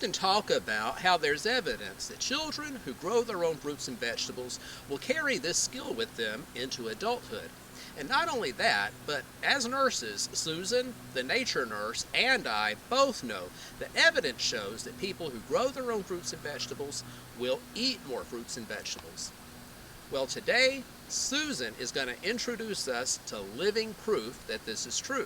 often talk about how there's evidence that children who grow their own fruits and vegetables will carry this skill with them into adulthood. And not only that, but as nurses, Susan, the nature nurse, and I both know that evidence shows that people who grow their own fruits and vegetables will eat more fruits and vegetables. Well, today, Susan is going to introduce us to living proof that this is true.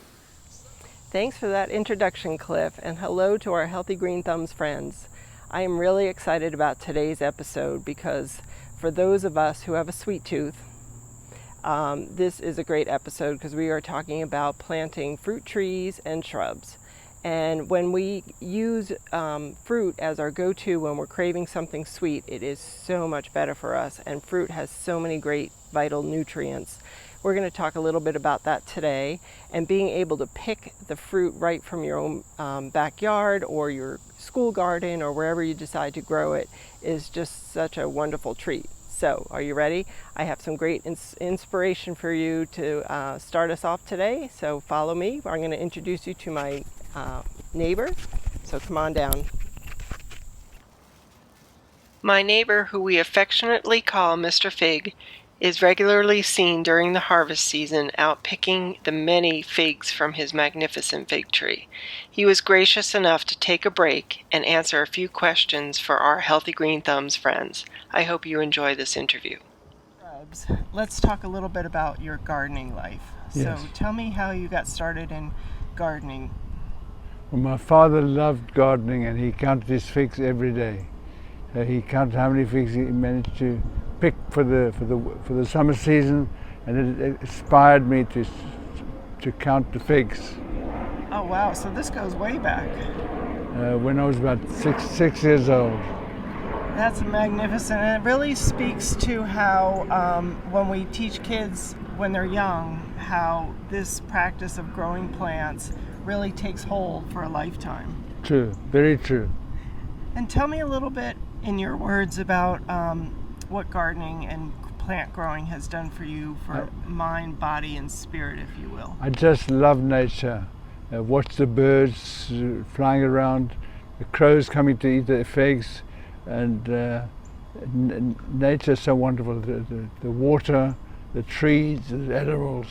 Thanks for that introduction, Cliff, and hello to our Healthy Green Thumbs friends. I am really excited about today's episode because for those of us who have a sweet tooth, this is a great episode because we are talking about planting fruit trees and shrubs. And when we use fruit as our go-to when we're craving something sweet, it is so much better for us, and fruit has so many great vital nutrients. We're going to talk a little bit about that today, and being able to pick the fruit right from your own backyard or your school garden or wherever you decide to grow it is just such a wonderful treat. So, are you ready? I have some great inspiration for you to start us off today, so follow me. I'm going to introduce you to my neighbor, so come on down. My neighbor, who we affectionately call Mr. Fig, is regularly seen during the harvest season out picking the many figs from his magnificent fig tree. He was gracious enough to take a break and answer a few questions for our Healthy Green Thumbs friends. I hope you enjoy this interview. Shrubs, let's talk a little bit about your gardening life. Yes. So tell me how you got started in gardening. Well, my father loved gardening, and he counted his figs every day. He counted how many figs he managed to pick for the summer season, and it inspired me to count the figs. Oh wow! So this goes way back. When I was about six years old. That's magnificent, and it really speaks to how when we teach kids when they're young, how this practice of growing plants really takes hold for a lifetime. True, very true. And tell me a little bit in your words about what gardening and plant growing has done for you for mind, body, and spirit, if you will. I just love nature. Watch the birds flying around, the crows coming to eat the figs, and nature is so wonderful. The water, the trees, the animals.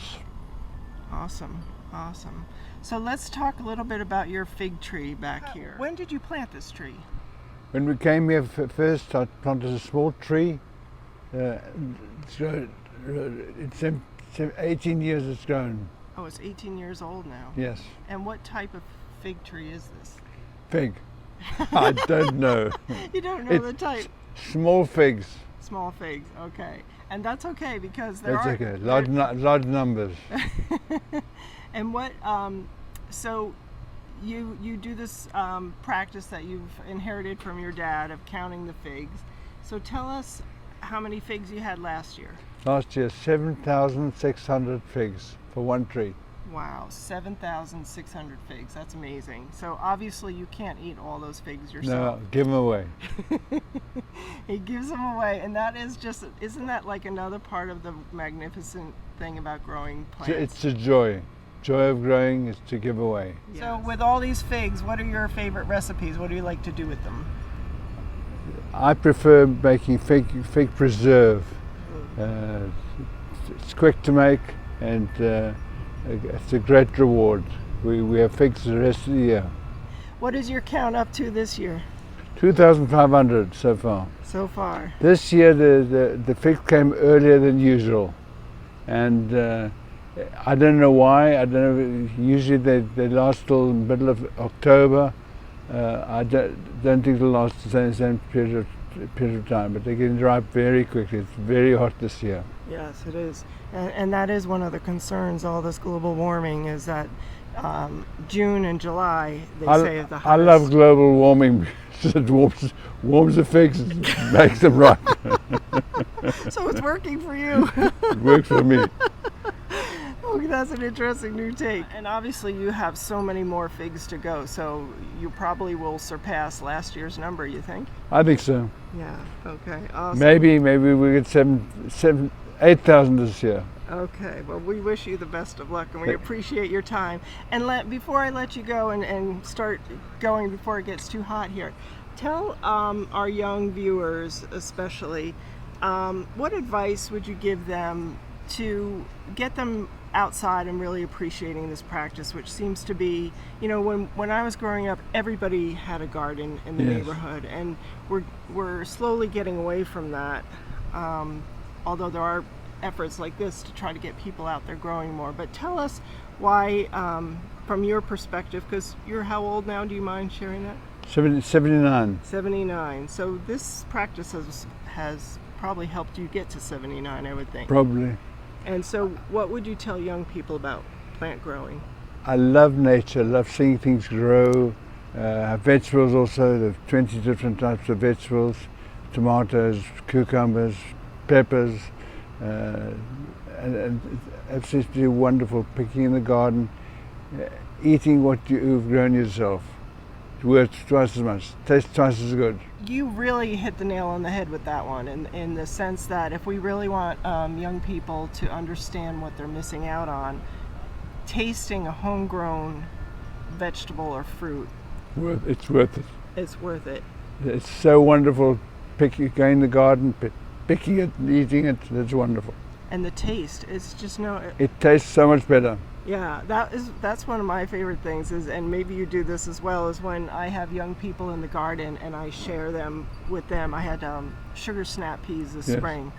Awesome, awesome. So let's talk a little bit about your fig tree back here. When did you plant this tree? When we came here first, I planted a small tree. It's 18 years it's grown. Oh, it's 18 years old now. Yes. And what type of fig tree is this? Fig. I don't know. You don't know the type? Small figs. Small figs, okay. And that's okay because That's okay. Large numbers. And what, so you do this practice that you've inherited from your dad of counting the figs. So tell us how many figs you had last year. Last year, 7,600 figs for one tree. Wow, 7,600 figs. That's amazing. So obviously you can't eat all those figs yourself. No, give them away. He gives them away, and that is just, isn't that like another part of the magnificent thing about growing plants? It's a joy. Joy of growing is to give away. Yes. So with all these figs, what are your favorite recipes? What do you like to do with them? I prefer making fig preserve. It's quick to make, and it's a great reward. We have figs the rest of the year. What is your count up to this year? 2,500 so far. So far. This year the figs came earlier than usual, and I don't know why. I don't know. Usually they last till the middle of October. I don't think they'll last the same period of time, but they're getting ripe very quickly. It's very hot this year. Yes, it is. And that is one of the concerns, all this global warming, is that June and July, they say, is the hottest. I love global warming because it warms the figs and makes them ripe. So it's working for you. It works for me. Oh, that's an interesting new take. And obviously you have so many more figs to go, so you probably will surpass last year's number, you think? I think so. Yeah, okay, awesome. Maybe we get 8,000 this year. Okay, well, we wish you the best of luck, and we appreciate your time. And before I let you go and start going before it gets too hot here, Tell our young viewers, especially, what advice would you give them to get them outside and really appreciating this practice, which seems to be, when I was growing up, everybody had a garden in the Yes. neighborhood, and we're slowly getting away from that. Although there are efforts like this to try to get people out there growing more. But tell us why, from your perspective, because you're how old now? Do you mind sharing that? 79. 79. So this practice has probably helped you get to 79, I would think. Probably. And so what would you tell young people about plant growing? I love nature, love seeing things grow. Vegetables also, there are 20 different types of vegetables, tomatoes, cucumbers, peppers, and it's absolutely wonderful picking in the garden, eating what you've grown yourself. It's worth twice as much, tastes twice as good. You really hit the nail on the head with that one, in the sense that if we really want young people to understand what they're missing out on, tasting a homegrown vegetable or fruit, It's worth it. it's worth it. It's so wonderful going in the garden, picking it, and eating it, it's wonderful. And the taste, it's just It tastes so much better. Yeah, that's one of my favorite things is, and maybe you do this as well, is when I have young people in the garden and I share them with them. I had sugar snap peas this spring,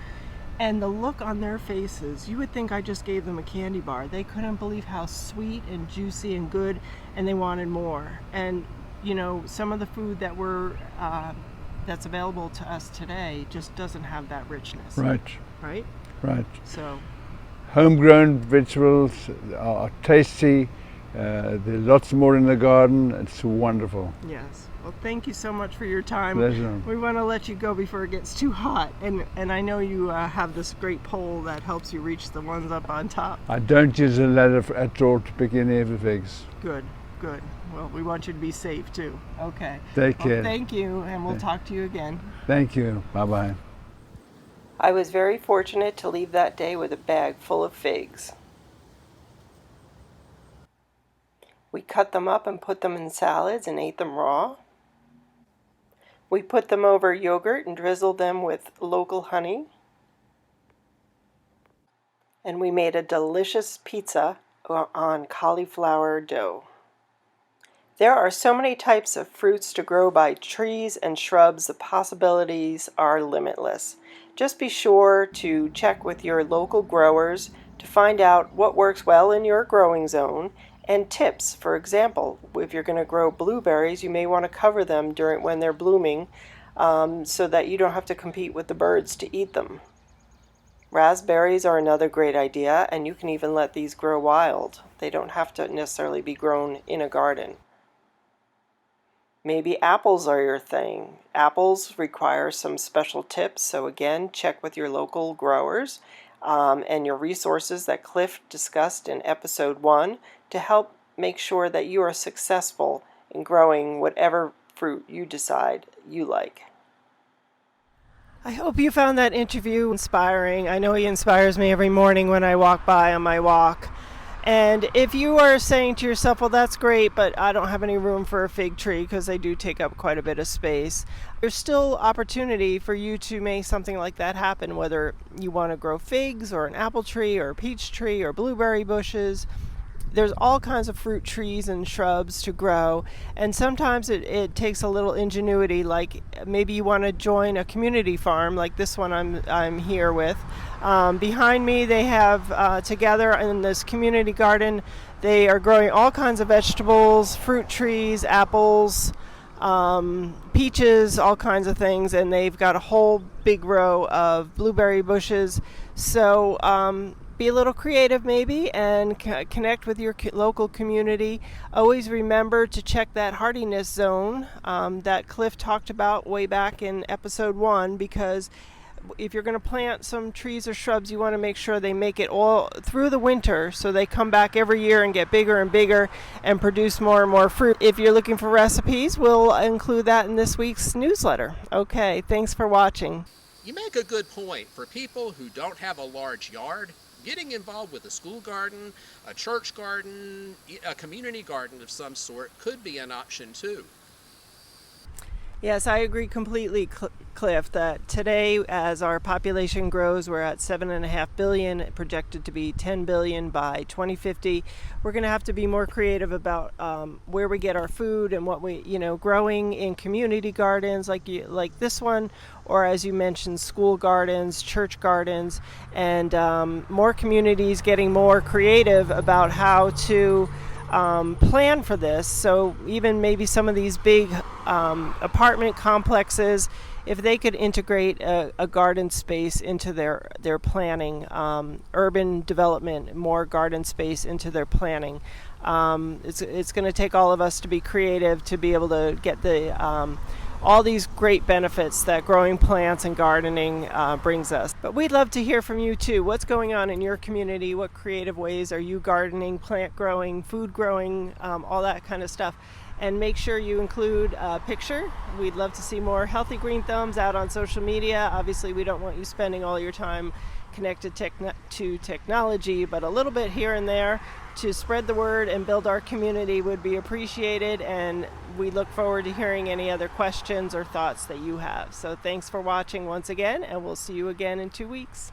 and the look on their faces, you would think I just gave them a candy bar. They couldn't believe how sweet and juicy and good, and they wanted more. And some of the food that that's available to us today just doesn't have that richness. Right. So Homegrown vegetables are tasty. There are lots more in the garden. It's wonderful. yes. Well, thank you so much for your time. Pleasure. We want to let you go before it gets too hot, and I know you have this great pole that helps you reach the ones up on top. I don't use a ladder at all to pick any of the figs. Good. Well, we want you to be safe too. Okay. Take care. Well, thank you, and we'll talk to you again. Thank you. Bye-bye. I was very fortunate to leave that day with a bag full of figs. We cut them up and put them in salads and ate them raw. We put them over yogurt and drizzled them with local honey. And we made a delicious pizza on cauliflower dough. There are so many types of fruits to grow by trees and shrubs, the possibilities are limitless. Just be sure to check with your local growers to find out what works well in your growing zone and tips. For example, if you're going to grow blueberries, you may want to cover them when they're blooming so that you don't have to compete with the birds to eat them. Raspberries are another great idea, and you can even let these grow wild. They don't have to necessarily be grown in a garden. Maybe apples are your thing. Apples require some special tips, so again, check with your local growers and your resources that Cliff discussed in episode 1 to help make sure that you are successful in growing whatever fruit you decide you like. I hope you found that interview inspiring. I know he inspires me every morning when I walk by on my walk. And if you are saying to yourself, well, that's great, but I don't have any room for a fig tree because they do take up quite a bit of space, there's still opportunity for you to make something like that happen, whether you want to grow figs or an apple tree or a peach tree or blueberry bushes. There's all kinds of fruit trees and shrubs to grow, and sometimes it takes a little ingenuity, like maybe you want to join a community farm like this one I'm here with. Behind me they have together in this community garden, they are growing all kinds of vegetables, fruit trees, apples, peaches, all kinds of things, and they've got a whole big row of blueberry bushes. So be a little creative maybe and connect with your local community. Always remember to check that hardiness zone that Cliff talked about way back in episode 1, because if you're going to plant some trees or shrubs, you want to make sure they make it all through the winter so they come back every year and get bigger and bigger and produce more and more fruit. If you're looking for recipes, we'll include that in this week's newsletter. Okay, thanks for watching. You make a good point. For people who don't have a large yard, getting involved with a school garden, a church garden, a community garden of some sort could be an option too. Yes, I agree completely, Cliff, that today, as our population grows, we're at 7.5 billion, projected to be 10 billion by 2050. We're going to have to be more creative about where we get our food and what we, growing in community gardens like this one, or as you mentioned, school gardens, church gardens, and more communities getting more creative about how to plan for this. So even maybe some of these big apartment complexes, if they could integrate a garden space into their planning, urban development, more garden space into their planning. It's going to take all of us to be creative to be able to get all these great benefits that growing plants and gardening brings us. But we'd love to hear from you too. What's going on in your community? What creative ways are you gardening, plant growing, food growing, all that kind of stuff? And make sure you include a picture. We'd love to see more Healthy Green Thumbs out on social media. Obviously, we don't want you spending all your time connected to technology, but a little bit here and there to spread the word and build our community would be appreciated, and we look forward to hearing any other questions or thoughts that you have. So thanks for watching once again, and we'll see you again in 2 weeks.